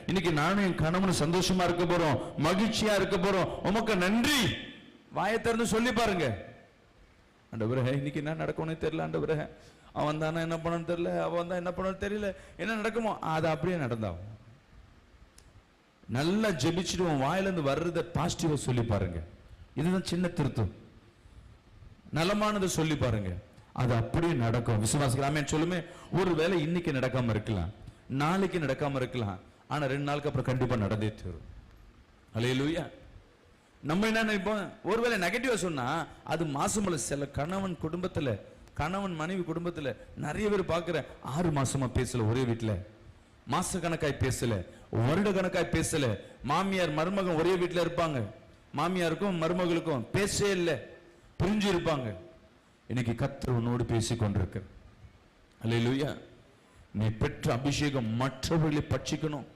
இன்னைக்கு நானும் என் கணவனும் சந்தோஷமா இருக்க போறோம், மகிழ்ச்சியா இருக்க போறோம், உமக்கு நன்றி. வாயை திறந்து சொல்லி பாருங்க. ஆண்டவரே இன்னைக்கு என்ன நடக்கும்னு தெரியல, ஆண்டவரே அவன் தானே என்ன பண்ணணும்னு தெரியல, அவன் தான் என்ன பண்ணணும்னு தெரியல, என்ன நடக்குமோ அது அப்படியே நடந்தாகும். நல்லா ஜெபிச்சுட்டு உன் வாயிலிருந்து வர்றத பாசிட்டிவா சொல்லி பாருங்க. இதுதான் சின்ன திருத்தம். நலமானதை சொல்லி பாருங்க, அது அப்படியே நடக்கும். விசுவாசிகள் ஆமென் சொல்லுமே. ஒருவேளை இன்னைக்கு நடக்காம இருக்கலாம், நாளைக்கு நடக்காம இருக்கலாம், ஆனா 2 நாளுக்கு அப்புறம் கண்டிப்பா நடந்தே தரும். அல்லேலூயா. நம்ம என்ன நினைப்போம், ஒருவேளை நெகட்டிவா சொன்னா அது மாசமல்ல. சில கணவன் குடும்பத்துல, கணவன் மனைவி குடும்பத்துல நிறைய பேர் பார்க்கிற 6 மாசமா பேசல, ஒரே வீட்டுல மாச கணக்காய் பேசல, வருட கணக்காய் பேசல. மாமியார் மருமகன் ஒரே வீட்டுல இருப்பாங்க, மாமியாருக்கும் மருமகளுக்கும் பேசவே இல்லை, புரிஞ்சு இருப்பாங்க. இன்னைக்கு கர்த்தர் உன்னோடு பேசிக் கொண்டிருக்க. அல்லேலூயா. நீ பெற்ற அபிஷேகம் மற்றவர்களை பட்சிக்கணும்.